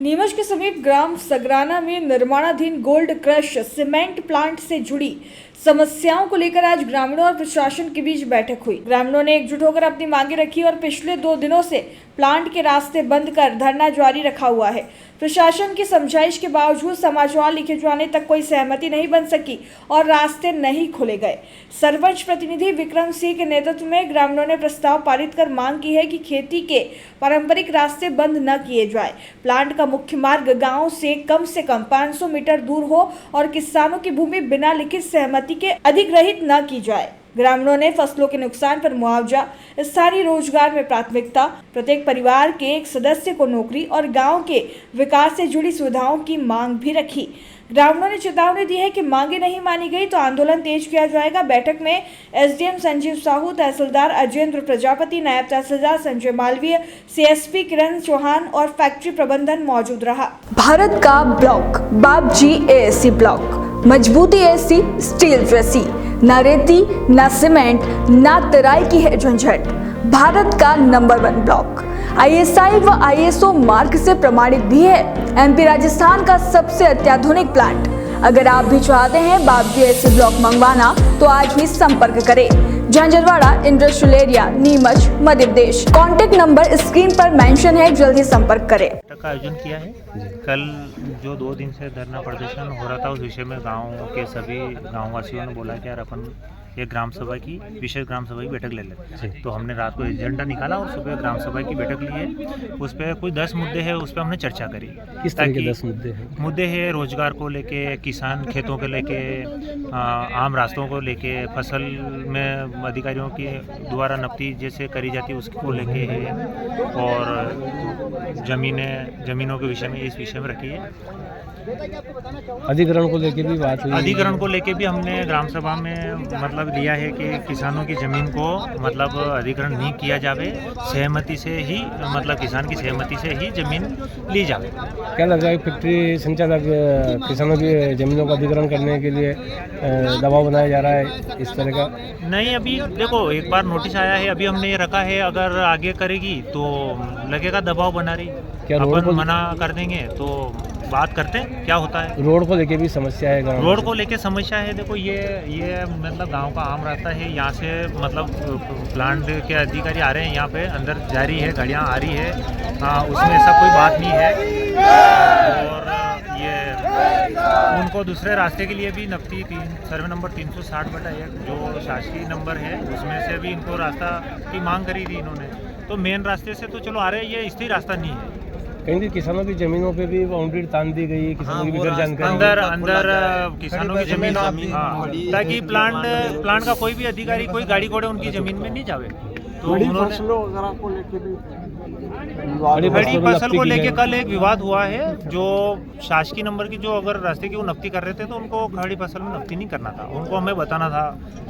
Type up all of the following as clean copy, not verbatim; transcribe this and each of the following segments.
नीमच के समीप ग्राम सगराना में निर्माणाधीन गोल्ड क्रश सीमेंट प्लांट से जुड़ी समस्याओं को लेकर आज ग्रामीणों और प्रशासन के बीच बैठक हुई। ग्रामीणों ने एकजुट होकर अपनी मांगे रखी और पिछले 2 दिनों से प्लांट के रास्ते बंद कर धरना जारी रखा हुआ है। प्रशासन की समझाइश के बावजूद समाचार लिखे जाने तक कोई सहमति नहीं बन सकी और रास्ते नहीं खोले गए। सरपंच प्रतिनिधि विक्रम सिंह के नेतृत्व में ग्रामीणों ने प्रस्ताव पारित कर मांग की है कि खेती के पारंपरिक रास्ते बंद न किए जाए, प्लांट का मुख्य मार्ग गांव से कम 500 मीटर दूर हो और किसानों की भूमि बिना लिखित सहमति के अधिग्रहित न की जाए। ग्रामीणों ने फसलों के नुकसान पर मुआवजा, स्थानीय रोजगार में प्राथमिकता, प्रत्येक परिवार के एक सदस्य को नौकरी और गांव के विकास से जुड़ी सुविधाओं की मांग भी रखी। ग्रामीणों ने चेतावनी दी है कि मांगे नहीं मानी गई तो आंदोलन तेज किया जाएगा। बैठक में एसडीएम संजीव साहू, तहसीलदार अजेंद्र प्रजापति, नायब तहसीलदार संजय मालवीय, सीएसपी किरण चौहान और फैक्ट्री प्रबंधन मौजूद रहा। भारत का ब्लॉक बाबजी एएससी ब्लॉक, मजबूती एसी स्टील जैसी, न रेती न सीमेंट न तराई की है झंझट। भारत का नंबर 1 ब्लॉक आईएसआई व आईएसओ मार्क से प्रमाणित भी है। एमपी राजस्थान का सबसे अत्याधुनिक प्लांट। अगर आप भी चाहते हैं बाबजी एएससी ब्लॉक मंगवाना तो आज ही संपर्क करें। Jhanjharwada industrial area, Neemuch, Madhya Pradesh. Contact number screen पर मेंशन है, जल्दी संपर्क करें। का आयोजन किया है। कल जो 2 दिन से धरना प्रदर्शन हो रहा था उस विषय में गाँव के सभी गाँववासियों ने बोला कि यार अपन एक ग्राम सभा की विशेष ग्राम सभा की बैठक ले लेते। तो हमने रात को एजेंडा निकाला और सुबह ग्राम सभा की बैठक ली है। उस पर कुछ 10 मुद्दे हैं, उस पर हमने चर्चा करी। किस तरह के 10 मुद्दे हैं? मुद्दे हैं रोजगार को लेके, किसान खेतों को लेके, आम रास्तों को लेके, फसल में अधिकारियों के द्वारा नफ्ती जैसे करी जाती है उसको लेके है, और जमीनों के विषय में इस विषय में रखी है। अधिग्रहण को लेके भी बात हुई। अधिग्रहण को लेके भी हमने ग्राम सभा में मतलब लिया है कि किसानों की जमीन को मतलब अधिग्रहण नहीं किया जावे, सहमति से ही मतलब किसान की सहमति से ही जमीन ली जावे। क्या लग रहा है फैक्ट्री संचालक किसानों की जमीनों का अधिग्रहण करने के लिए दबाव बनाया जा रहा है इस तरह का? नहीं, अभी देखो एक बार नोटिस आया है, अभी हमने ये रखा है, अगर आगे करेगी तो लगेगा दबाव बना रही। क्या अपन मना कर देंगे तो बात करते हैं क्या होता है। रोड को लेके भी समस्या है। रोड को लेके समस्या है। देखो ये मतलब गांव का आम रास्ता है, यहाँ से मतलब प्लांट के अधिकारी आ रहे हैं, यहाँ पे अंदर जा रही है, गाड़ियाँ आ रही है, उसमें ऐसा कोई बात नहीं है। और ये उनको दूसरे रास्ते के लिए भी नफ्ती सर्वे नंबर 360/1 जो शासकीय नंबर है उसमें से भी इनको रास्ता की मांग करी थी इन्होंने। तो मेन रास्ते से तो चलो आ रहे हैं, ये स्थिर रास्ता नहीं है। कहीं किसानों की जमीनों पे भी बाउंड्री तान दी गई, किसानों की भी जानकारी अंदर किसानों की जमीन, ताकि प्लांट का कोई भी अधिकारी कोई गाड़ी घोड़े उनकी जमीन में नहीं जावे। तो बड़ी फसलों वगैरह को लेके भी बड़ी फसल को लेके कल एक विवाद हुआ है। जो शासकीय नंबर की जो अगर रास्ते की वो नफ्ती कर रहे थे तो उनको खड़ी फसल में नफ्ती नहीं करना था, उनको हमें बताना था,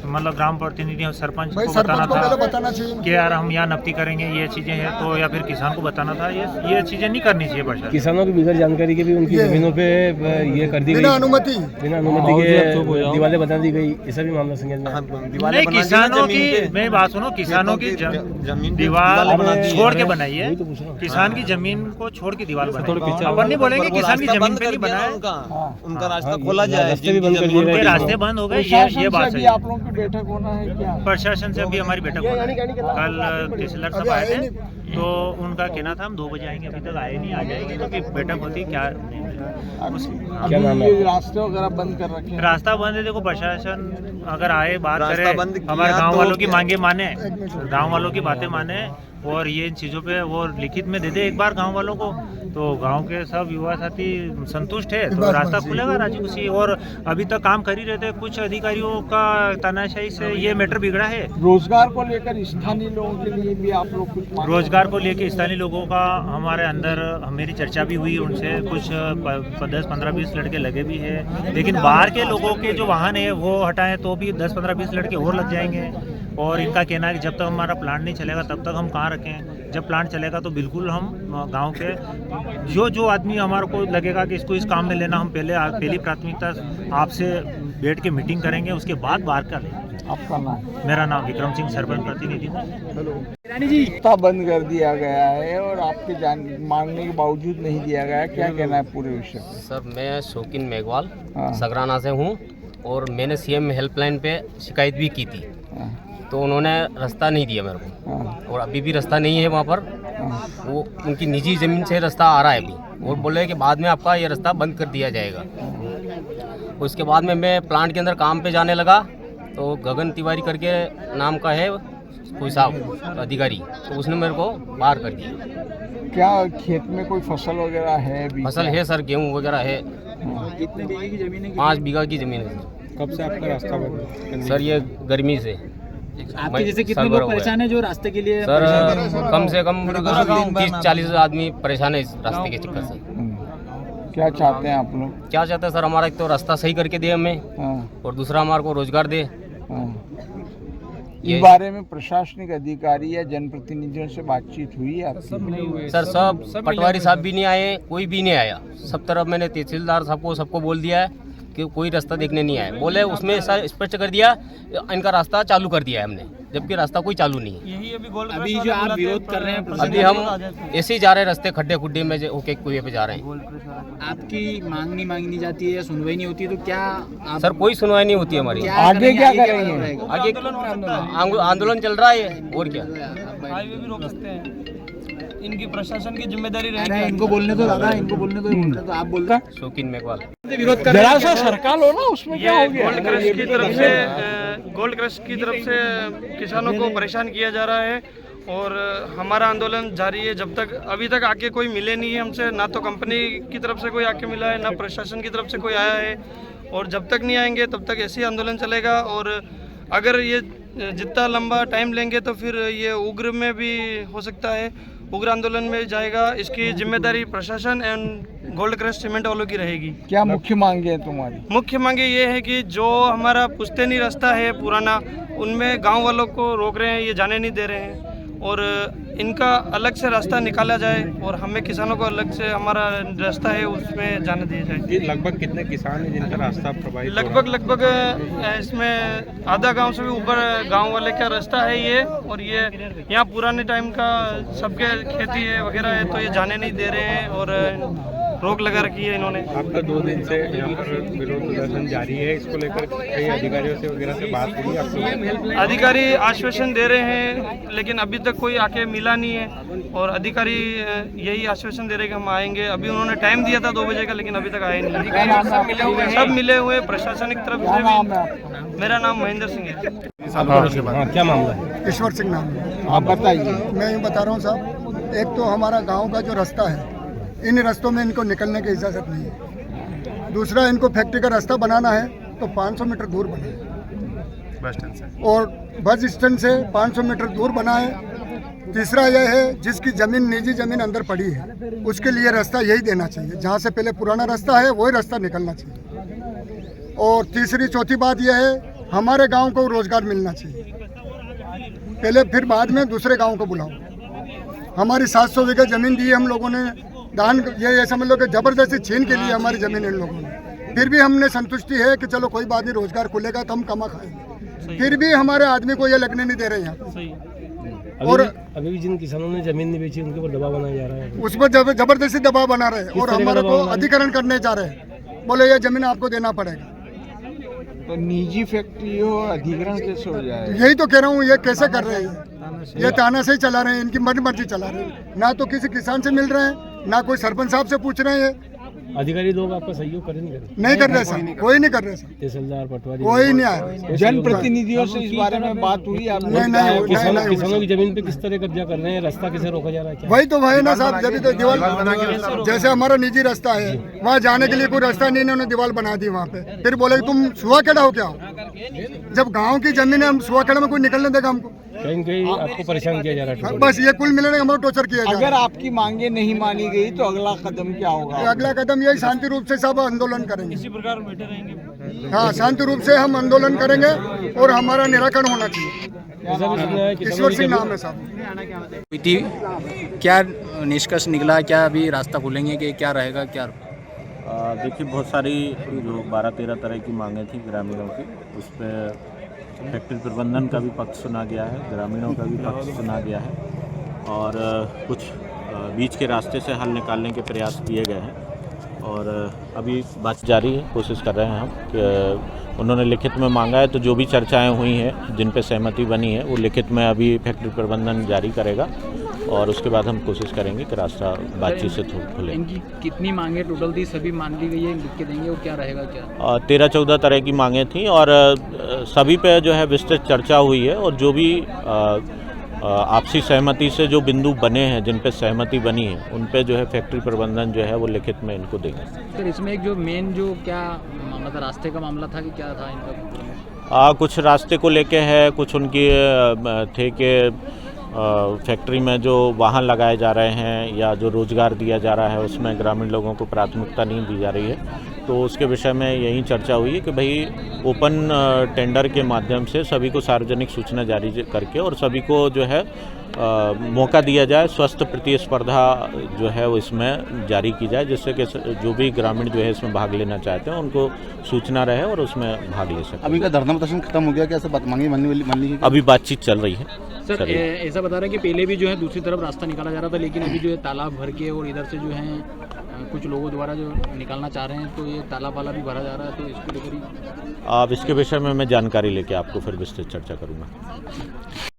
मतलब ग्राम प्रतिनिधि और सरपंच को बताना था कि यार हम यहाँ नफ्ती करेंगे, ये चीजें हैं, तो या फिर किसान को बताना था ये चीजें नहीं करनी चाहिए। प्रशासन किसानों की बगैर जानकारी के भी उनकी जमीनों पे ये कर दी गई, बिना अनुमति के दीवारें बता दी गई, ऐसा भी मामला संज्ञान में। किसानों की मेरी बात सुनो, किसानों की जमीन दीवार छोड़ के बनाई है, किसान की जमीन को छोड़ के दीवार बनाई। अपन नहीं बोलेंगे किसान की जमीन पे नहीं बनाया, उनका रास्ता खोला जाए, उनके रास्ते बंद हो गए, ये बात है। आप लोगों की बैठक होना है क्या? प्रशासन से अभी हमारी बैठक होना है। कल तहसीलदार साहब आए थे तो उनका कहना था हम 2 बजे आएंगे, अभी तक आए नहीं, आ जाएंगे तो फिर बैठक होती क्या नहीं। क्या नाम है? रास्ते वगैरह बंद कर रखे हैं। रास्ता बंद है। देखो प्रशासन अगर आए बात करे, हमारे गांव वालों की मांगे माने, गांव वालों की बातें माने और ये इन चीज़ों पे वो लिखित में दे दे एक बार गांव वालों को, तो गांव के सब युवा साथी संतुष्ट है तो रास्ता खुलेगा राजी खुशी। और अभी तक काम कर ही रहे थे, कुछ अधिकारियों का तानाशाही से ये मैटर बिगड़ा है। रोजगार को लेकर स्थानीय लोगों के लिए भी आप लोग कुछ रोजगार को लेकर स्थानीय लोगों का हमारे अंदर मेरी चर्चा भी हुई, उनसे कुछ 10, 15, 20 लड़के लगे भी है, लेकिन बाहर के लोगों के जो वाहन है वो हटाएं तो भी 10, 15, 20 लड़के और लग जाएंगे। और इनका कहना है कि जब तक हमारा प्लांट नहीं चलेगा तब तक हम कहाँ रखें, जब प्लांट चलेगा तो बिल्कुल हम गांव के जो आदमी हमारे को लगेगा कि इसको इस काम में लेना, हम पहली प्राथमिकता आपसे बैठ के मीटिंग करेंगे, उसके बाद बाहर का लेंगे। आपका नाम? मेरा नाम विक्रम सिंह, सरपंच प्रतिनिधि। रास्ता बंद कर दिया गया है और आपके मांगने के बावजूद नहीं दिया गया, क्या कहना है पूरे विषय पे? सर, मैं शौकीन मेघवाल हाँ। सगराना से हूँ और मैंने सीएम हेल्पलाइन पे शिकायत भी की थी, हाँ, तो उन्होंने रास्ता नहीं दिया मेरे को, हाँ, और अभी भी रास्ता नहीं है वहाँ पर। हाँ। वो उनकी निजी ज़मीन से रास्ता आ रहा है अभी, और बोले कि बाद में आपका ये रास्ता बंद कर दिया जाएगा। उसके बाद में मैं प्लांट के अंदर काम पे जाने लगा, तो गगन तिवारी करके नाम का है कोई साहब अधिकारी, तो उसने मेरे को बाहर कर दिया। क्या खेत में कोई फसल वगैरह है भी? फसल है सर, गेहूँ वगैरह है। कितने बीघे की जमीन है? 5 बीघा की ज़मीन है कब से आपका रास्ता बंद है? सर। ये गर्मी से आपके जैसे कितने लोग परेशान हैं जो रास्ते के लिए सर? कम से कम 30-40 आदमी परेशान है इस रास्ते के चक्कर से। क्या चाहते हैं आप लोग? क्या चाहते हैं सर? हमारा एक तो रास्ता सही करके दे हमें, हाँ, और दूसरा हमारे को रोजगार दे। हाँ। ये इस बारे में प्रशासनिक अधिकारी या जनप्रतिनिधियों से बातचीत हुई है आपकी? सर, सब पटवारी साहब भी नहीं आए, कोई भी नहीं आया। सब तरफ मैंने तहसीलदार सबको बोल दिया है कि कोई रास्ता देखने नहीं आया। बोले उसमें सर स्पष्ट कर दिया इनका रास्ता चालू कर दिया है हमने, जबकि रास्ता कोई चालू नहीं है। अभी जो आप विरोध कर रहे हैं, अभी हम ऐसे ही जा रहे हैं, रास्ते खड्डे खुड्डे में होके कुएं पे जा रहे हैं। आपकी मांग नहीं मांगनी जाती है या सुनवाई नहीं होती है, तो क्या आप सर कोई सुनवाई नहीं होती हमारी। आगे क्या करेंगे? आगे आंदोलन चल रहा है, और क्या। हाईवे भी रोक सकते हैं, इनकी प्रशासन की जिम्मेदारी अरे रहेगी। इनको बोलने दो दादा, इनको बोलने दो, तो आप बोलता शौकीन मेघवाल। विरोध कर रहे जरा हैं सा सरकार हो ना, उसमें क्या हो ये गया? गोल्ड क्रश की तरफ से किसानों को परेशान किया जा रहा है, और हमारा आंदोलन जारी है जब तक अभी तक आके कोई मिले नहीं है हमसे, ना तो कंपनी की तरफ से कोई आके मिला है, ना प्रशासन की तरफ से कोई आया है। और जब तक नहीं आएंगे तब तक ऐसे ही आंदोलन चलेगा। और अगर ये जितना लंबा टाइम लेंगे तो फिर ये उग्र में भी हो सकता है, उग्र आंदोलन में जाएगा। इसकी जिम्मेदारी प्रशासन एंड गोल्ड क्रश सीमेंट वालों की रहेगी। क्या मुख्य मांगे हैं तुम्हारी? मुख्य मांगे ये है कि जो हमारा पुश्तैनी रास्ता है पुराना, उनमें गांव वालों को रोक रहे हैं, ये जाने नहीं दे रहे हैं, और इनका अलग से रास्ता निकाला जाए और हमें किसानों को अलग से हमारा रास्ता है उसमें जाने दिया जाए। लगभग कितने किसान हैं जिनका रास्ता प्रभावित? लगभग इसमें आधा गांव से भी ऊपर गांव वाले का रास्ता है ये, और ये यहाँ पुराने टाइम का सबके खेती है वगैरह है, तो ये जाने नहीं दे रहे हैं और रोक लगा रखी है इन्होंने। आपका 2 दिन से यहाँ पर विरोध प्रदर्शन जारी है, इसको लेकर कई अधिकारियों से वगैरह से बात हुई आप लोगों? अधिकारी आश्वासन दे रहे हैं, लेकिन अभी तक कोई आके मिला नहीं है, और अधिकारी यही आश्वासन दे रहे हैं कि हम आएंगे। अभी उन्होंने टाइम दिया था 2 बजे का, लेकिन अभी तक आए नहीं। सब मिले हुए प्रशासनिक तरफ से भी। मेरा नाम महेंद्र सिंह है। क्या मामला है? ईश्वर सिंह नाम है। आप बताइए। मैं यूँ बता रहा हूँ साहब, एक तो हमारा गांव का जो रास्ता है, इन रास्तों में इनको निकलने की इजाज़त नहीं है। दूसरा, इनको फैक्ट्री का रास्ता बनाना है तो 500 मीटर दूर बनाए, बस स्टैंड से, और बस स्टैंड से 500 मीटर दूर बनाए। तीसरा यह है, जिसकी ज़मीन निजी ज़मीन अंदर पड़ी है उसके लिए रास्ता यही देना चाहिए, जहाँ से पहले पुराना रास्ता है वही रास्ता निकलना चाहिए। और तीसरी चौथी बात यह है, हमारे गाँव को रोज़गार मिलना चाहिए पहले, फिर बाद में दूसरे गाँव को बुलाओ। हमारी 700 बीघा ज़मीन दी है हम लोगों ने दान, ये समझ लो कि ज़बरदस्ती छीन के लिए हमारी ज़मीन इन लोगों ने। फिर भी हमने संतुष्टि है कि चलो कोई बात नहीं, रोज़गार खुलेगा तो हम कमा खाएंगे। फिर भी हमारे आदमी को ये लगने नहीं दे रहे यहाँ। और अभी भी जिन किसानों ने जमीन नहीं बेची उनके ऊपर दबाव बनाया जा रहा है, उस पर ज़बरदस्ती दबाव बना रहे हैं, और हमारे को अधिकरण करने जा रहे हैं। बोले ये ज़मीन आपको देना पड़ेगा। तो निजी फैक्ट्री हो, अधिग्रहण कैसे हो जाए? यही तो कह रहा हूँ, ये कैसे कर रहे हैं? ये तानाशाही चला रहे हैं, इनकी मर्जी चला रहे हैं। ना तो किसी किसान से मिल रहे हैं, ना कोई सरपंच साहब से पूछ रहे हैं। अधिकारी लोग आपका सहयोग करें नहीं कर रहे सर, कोई नहीं कर रहे सर, तहसीलदार पटवारी कोई नहीं आया। जनप्रतिनिधियों से इस बारे में बात हुई आप? नहीं, किसानों की जमीन पे किस तरह कब्जा कर रहे हैं, रास्ता कैसे रोका जा रहा है? वही तो भाई ना साहब, जब तो दीवार, जैसे हमारा निजी रास्ता है, वहाँ जाने के लिए कोई रास्ता नहीं, इन्होंने दीवार बना दी वहाँ पे। फिर बोले तुम सुहाखेड़ा हो क्या हो? जब गाँव की जमीन है, हम सुहाखेड़ा में कोई निकलने देगा हमको? कहीं कहीं आपको परेशान किया जा रहा है। बस ये कुल मिलने हमारा टॉर्चर किया जा रहा है। अगर आपकी मांगे नहीं मानी गई तो अगला कदम क्या होगा? अगला कदम यही, शांति रूप से सब आंदोलन करेंगे। इसी प्रकार बैठे रहेंगे। हाँ, शांति रूप से हम आंदोलन करेंगे और हमारा निराकरण होना चाहिए। ईश्वर सिंह नाम है साहब। क्या निष्कर्ष निकला? क्या अभी रास्ता खोलेंगे कि क्या रहेगा? क्या देखिए, बहुत सारी जो 12-13 तरह की मांगें थी ग्रामीणों की, उस पर फैक्ट्री प्रबंधन का भी पक्ष सुना गया है, ग्रामीणों का भी पक्ष सुना गया है और कुछ बीच के रास्ते से हल निकालने के प्रयास किए गए हैं और अभी बात जारी है। कोशिश कर रहे हैं हम कि उन्होंने लिखित में मांगा है तो जो भी चर्चाएं हुई हैं जिन पे सहमति बनी है वो लिखित में अभी फैक्ट्री प्रबंधन जारी करेगा और उसके बाद हम कोशिश करेंगे कि रास्ता बातचीत से खुले। इनकी कितनी मांगे टोटल थी, सभी मान ली गई है, लिख के देंगे, और क्या रहेगा क्या? 13-14 तरह की मांगे थी और सभी पे जो है विस्तृत चर्चा हुई है और जो भी आपसी सहमति से जो बिंदु बने हैं जिन पे सहमति बनी है उन पे जो है फैक्ट्री प्रबंधन जो है वो लिखित में इनको देंगे। सर इसमें एक जो मेन जो क्या मतलब रास्ते का मामला था कि क्या था इनका? कुछ रास्ते को लेके है, कुछ उनकी थे कि फैक्ट्री में जो वाहन लगाए जा रहे हैं या जो रोज़गार दिया जा रहा है उसमें ग्रामीण लोगों को प्राथमिकता नहीं दी जा रही है, तो उसके विषय में यही चर्चा हुई है कि भाई ओपन टेंडर के माध्यम से सभी को सार्वजनिक सूचना जारी करके और सभी को जो है मौका दिया जाए, स्वस्थ प्रतिस्पर्धा जो है वो इसमें जारी की जाए जिससे कि जो भी ग्रामीण जो है इसमें भाग लेना चाहते हैं उनको सूचना रहे और उसमें भाग ले सकें। अभी का धरना प्रदर्शन खत्म हो गया क्या? सब मांगे मान ली? अभी बातचीत चल रही है। सर ऐसा बता रहे हैं कि पहले भी जो है दूसरी तरफ रास्ता निकाला जा रहा था, लेकिन अभी जो है तालाब भर के और इधर से जो है कुछ लोगों द्वारा जो निकालना चाह रहे हैं, तो ये तालाब वाला भी भरा जा रहा है, तो इसको लेकर अब इसके विषय में मैं जानकारी लेके आपको फिर विस्तृत चर्चा करूँगा।